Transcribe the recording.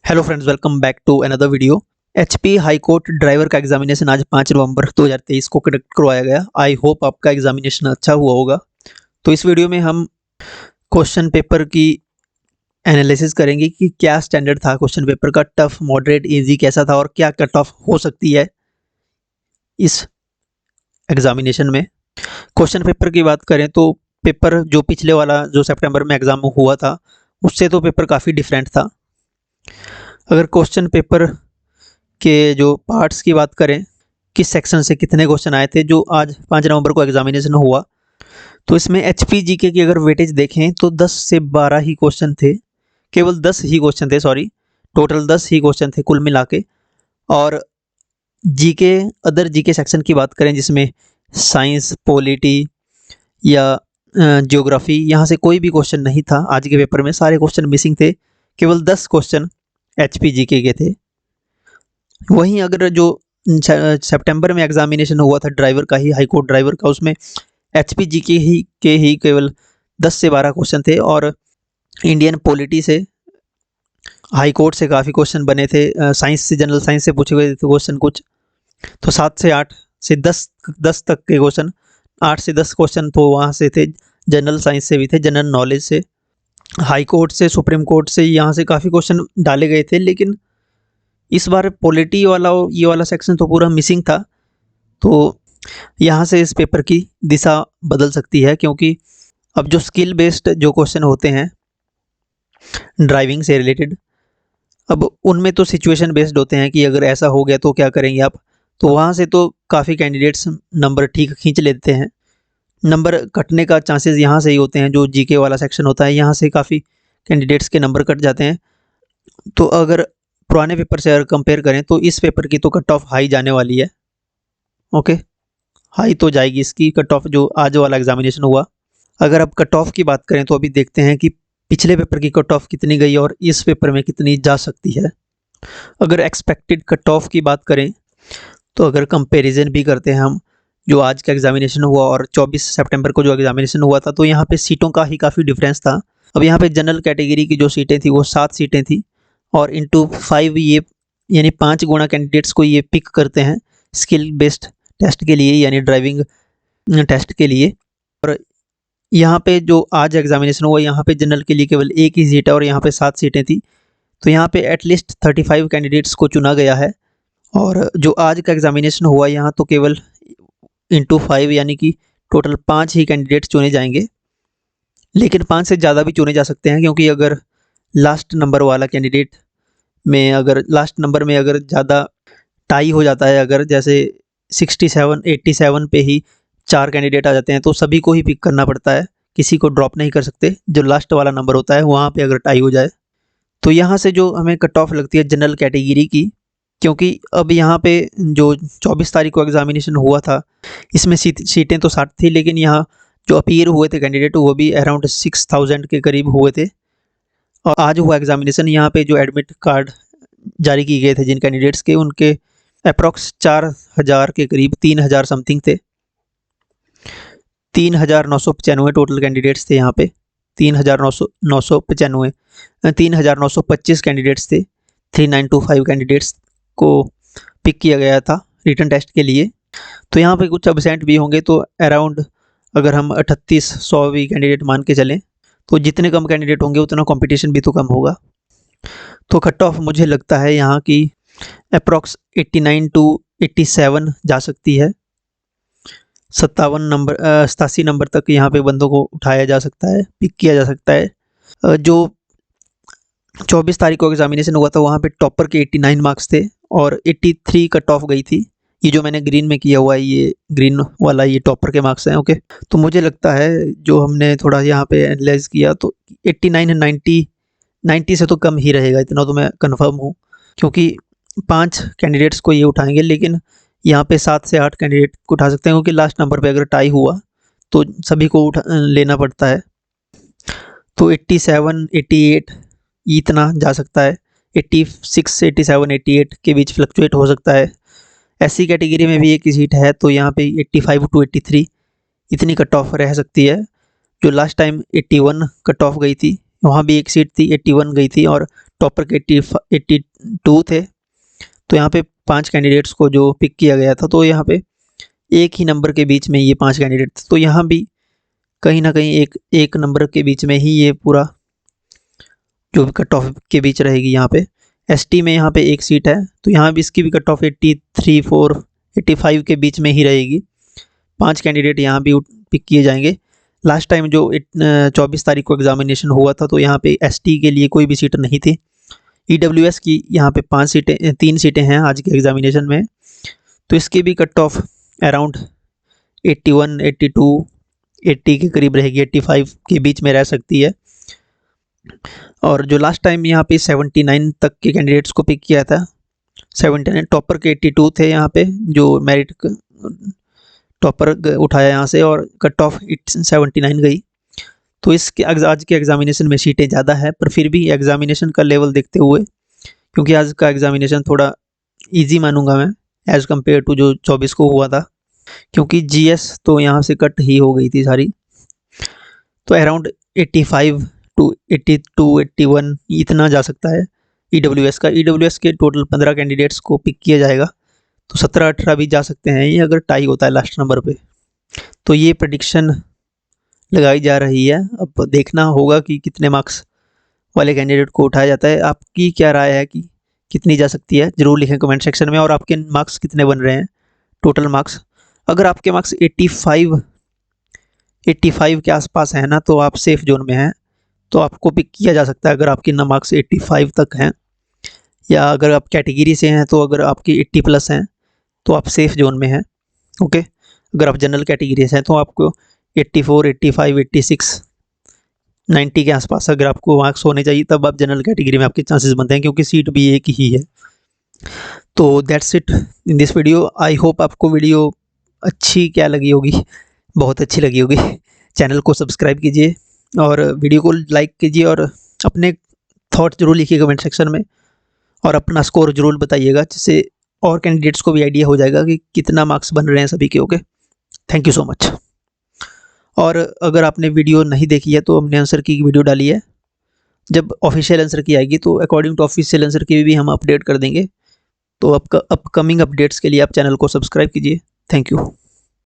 Hello friends, welcome back to another video. HP high court driver का examination आज 5 नवंबर 2023 को conduct करवाया गया। आई होप आपका एग्जामिनेशन अच्छा हुआ होगा। तो इस वीडियो में हम क्वेश्चन पेपर की एनालिसिस करेंगे कि क्या स्टैंडर्ड था क्वेश्चन पेपर का, टफ, मॉडरेट, इजी कैसा था और क्या कट ऑफ हो सकती है इस एग्जामिनेशन में। क्वेश्चन पेपर की बात करें तो पेपर जो पिछले वाला जो सितंबर में एग्ज़ाम हुआ था उससे तो पेपर काफ़ी डिफरेंट था। अगर क्वेश्चन पेपर के जो पार्ट्स की बात करें, किस सेक्शन से कितने क्वेश्चन आए थे, जो आज 5 नवंबर को एग्जामिनेशन हुआ, तो इसमें एचपी जीके की अगर वेटेज देखें तो 10 से 12 ही क्वेश्चन थे, केवल 10 ही क्वेश्चन थे, सॉरी, टोटल 10 ही क्वेश्चन थे कुल मिला के। और जीके, अदर जीके सेक्शन की बात करें जिसमें साइंस, पॉलिटी या ज्योग्राफी, यहाँ से कोई भी क्वेश्चन नहीं था आज के पेपर में, सारे क्वेश्चन मिसिंग थे, केवल 10 क्वेश्चन एचपी जीके के थे। वहीं अगर जो सितंबर में एग्जामिनेशन हुआ था ड्राइवर का ही, हाई कोर्ट ड्राइवर का, उसमें एचपी जीके के ही केवल 10 से 12 क्वेश्चन थे और इंडियन पॉलिटी से, हाई कोर्ट से काफ़ी क्वेश्चन बने थे, साइंस से, जनरल साइंस से पूछे गए थे क्वेश्चन कुछ, तो 7 से 8 से 10 तक के क्वेश्चन, 8 से 10 क्वेश्चन तो वहाँ से थे, जनरल साइंस से भी थे, जनरल नॉलेज से, हाई कोर्ट से, सुप्रीम कोर्ट से, यहाँ से काफ़ी क्वेश्चन डाले गए थे। लेकिन इस बार पॉलिटी वाला, ये वाला सेक्शन तो पूरा मिसिंग था, तो यहाँ से इस पेपर की दिशा बदल सकती है, क्योंकि अब जो स्किल बेस्ड जो क्वेश्चन होते हैं ड्राइविंग से रिलेटेड, अब उनमें तो सिचुएशन बेस्ड होते हैं कि अगर ऐसा हो गया तो क्या करेंगे आप, तो वहाँ से तो काफ़ी कैंडिडेट्स नंबर ठीक खींच लेते हैं। नंबर कटने का चांसेस यहाँ से ही होते हैं, जो जीके वाला सेक्शन होता है यहाँ से काफ़ी कैंडिडेट्स के नंबर कट जाते हैं। तो अगर पुराने पेपर से अगर कंपेयर करें तो इस पेपर की तो कट ऑफ हाई जाने वाली है। ओके, हाई तो जाएगी इसकी कट ऑफ, जो आज वाला एग्जामिनेशन हुआ। अगर अब कट ऑफ की बात करें तो अभी देखते हैं कि पिछले पेपर की कट ऑफ कितनी गई और इस पेपर में कितनी जा सकती है। अगर एक्सपेक्टेड कट ऑफ की बात करें तो अगर कंपैरिजन भी करते हैं हम, जो आज का एग्जामिनेशन हुआ और 24 सितंबर को जो एग्जामिनेशन हुआ था, तो यहाँ पे सीटों का ही काफ़ी डिफरेंस था। अब यहाँ पे जनरल कैटेगरी की जो सीटें थी वो 7 सीटें थी और इंटू 5 ये, यानी 5 गुना कैंडिडेट्स को ये पिक करते हैं स्किल बेस्ड टेस्ट के लिए, यानी ड्राइविंग टेस्ट के लिए। और यहाँ पे जो आज एग्जामिनेशन हुआ, यहाँ पे जनरल के लिए केवल एक ही सीट है और यहाँ पे 7 सीटें थी, तो यहाँ पे एटलीस्ट 35 कैंडिडेट्स को चुना गया है। और जो आज का एग्जामिनेशन हुआ यहाँ तो केवल इंटू 5 यानी कि टोटल 5 ही कैंडिडेट्स चुने जाएंगे, लेकिन 5 से ज़्यादा भी चुने जा सकते हैं, क्योंकि अगर लास्ट नंबर वाला कैंडिडेट में, अगर लास्ट नंबर में अगर ज़्यादा टाई हो जाता है, अगर जैसे 67 87 पे ही 4 कैंडिडेट आ जाते हैं तो सभी को ही पिक करना पड़ता है, किसी को ड्रॉप नहीं कर सकते। जो लास्ट वाला नंबर होता है वहाँ पे अगर टाई हो जाए तो यहाँ से जो हमें कट ऑफ लगती है जनरल कैटेगरी की, क्योंकि अब यहाँ पे जो 24 तारीख को एग्जामिनेशन हुआ था इसमें सीटें तो 60 थी, लेकिन यहाँ जो अपीयर हुए थे कैंडिडेट वो भी अराउंड 6000 के करीब हुए थे। और आज हुआ एग्जामिनेशन, यहाँ पे जो एडमिट कार्ड जारी किए गए थे जिन कैंडिडेट्स के, उनके अप्रॉक्स 4000 के करीब, 3000 समथिंग थे, 3995 टोटल कैंडिडेट्स थे यहाँ पे, 3995, 3925 कैंडिडेट्स थे, 3925 कैंडिडेट्स को पिक किया गया था रिटन टेस्ट के लिए। तो यहाँ पे कुछ एब्सेंट भी होंगे, तो अराउंड अगर हम 3800 भी कैंडिडेट मान के चलें तो जितने कम कैंडिडेट होंगे उतना कंपटीशन भी तो कम होगा। तो कट ऑफ मुझे लगता है यहाँ की अप्रॉक्स 89 टू 87 जा सकती है, 87 नंबर तक यहाँ पे बंदों को उठाया जा सकता है, पिक किया जा सकता है। जो 24 तारीख को एग्जामिनेशन हुआ था वहाँ पे टॉपर के 89 मार्क्स थे और 83 कट ऑफ गई थी। ये जो मैंने ग्रीन में किया हुआ है, ये ग्रीन वाला ये टॉपर के मार्क्स हैं। ओके, तो मुझे लगता है जो हमने थोड़ा यहाँ पे एनालाइज किया तो 89 90 से तो कम ही रहेगा, इतना तो मैं कंफर्म हूँ, क्योंकि 5 कैंडिडेट्स को ये उठाएंगे, लेकिन यहाँ पे 7 से 8 कैंडिडेट को उठा सकते हैं, क्योंकि लास्ट नंबर पे अगर टाई हुआ तो सभी को लेना पड़ता है। तो 87 88 इतना जा सकता है, 86 87 88 के बीच फ्लक्चुएट हो सकता है। एससी कैटेगरी में भी एक ही सीट है, तो यहाँ पे 85 टू 83 इतनी कट ऑफ रह सकती है। जो लास्ट टाइम 81 कट ऑफ गई थी, वहाँ भी एक सीट थी, 81 गई थी और टॉपर के 82 थे। तो यहाँ पे 5 कैंडिडेट्स को जो पिक किया गया था, तो यहाँ पे एक ही नंबर के बीच में ये 5 कैंडिडेट थे। तो यहाँ भी कहीं ना कहीं एक नंबर के बीच में ही ये पूरा जो भी कट ऑफ के बीच रहेगी। यहाँ पे एसटी में यहाँ पे एक सीट है, तो यहाँ भी इसकी भी कट ऑफ 83, 4, 85 के बीच में ही रहेगी। 5 कैंडिडेट यहाँ भी पिक किए जाएंगे। लास्ट टाइम जो 24 तारीख को एग्जामिनेशन हुआ था, तो यहाँ पे एसटी के लिए कोई भी सीट नहीं थी। ईडब्ल्यूएस की यहाँ पे 3 सीटें हैं आज के एग्जामिनेशन में। तो इसकी भी कट ऑफ अराउंड 81, 82, 80 के करीब रहेगी, 85 के बीच में रह सकती है। और जो लास्ट टाइम यहाँ पे 79 तक के कैंडिडेट्स को पिक किया था, 79 टॉपर के 82 थे यहाँ पे, जो मेरिट टॉपर उठाया यहाँ से, और कट ऑफ 79 गई। तो इसके आज के एग्जामिनेशन में सीटें ज़्यादा है, पर फिर भी एग्जामिनेशन का लेवल देखते हुए, क्योंकि आज का एग्जामिनेशन थोड़ा इजी मानूंगा मैं एज़ कम्पेयर टू जो 24 को हुआ था, क्योंकि जीएस तो यहाँ से कट ही हो गई थी सारी। तो अराउंड 85 टू 82, 81 इतना जा सकता है ईडब्ल्यूएस का। ईडब्ल्यूएस के टोटल 15 कैंडिडेट्स को पिक किया जाएगा, तो 17-18 भी जा सकते हैं ये, अगर टाई होता है लास्ट नंबर पे। तो ये प्रेडिक्शन लगाई जा रही है। अब देखना होगा कि कितने मार्क्स वाले कैंडिडेट को उठाया जाता है। आपकी क्या राय है कि कितनी जा सकती है, ज़रूर लिखें कमेंट सेक्शन में। और आपके मार्क्स कितने बन रहे हैं, टोटल मार्क्स। अगर आपके मार्क्स 85 के आसपास है ना, तो आप सेफ जोन में हैं, तो आपको पिक किया जा सकता है। अगर आपके ना मार्क्स 85 तक हैं, या अगर आप कैटेगरी से हैं, तो अगर आपके 80 प्लस हैं तो आप सेफ जोन में हैं। ओके, अगर आप जनरल कैटेगरी से हैं तो आपको 84, 85, 86, 90 के आसपास अगर आपको मार्क्स होने चाहिए, तब आप जनरल कैटेगरी में आपके चांसेस बनते हैं, क्योंकि सीट भी एक ही है। तो that's it in this video. I hope आपको वीडियो अच्छी क्या लगी होगी, बहुत अच्छी लगी होगी। चैनल को सब्सक्राइब कीजिए और वीडियो को लाइक कीजिए, और अपने थॉट जरूर लिखिए कमेंट सेक्शन में, और अपना स्कोर जरूर बताइएगा, जिससे और कैंडिडेट्स को भी आइडिया हो जाएगा कि कितना मार्क्स बन रहे हैं सभी के। Okay, thank you so much. और अगर आपने वीडियो नहीं देखी है, तो हमने आंसर की वीडियो डाली है। जब ऑफिशियल आंसर की आएगी, तो अकॉर्डिंग टू ऑफिशियल आंसर की भी हम अपडेट कर देंगे। तो अपकमिंग अपडेट्स के लिए आप चैनल को सब्सक्राइब कीजिए। Thank you.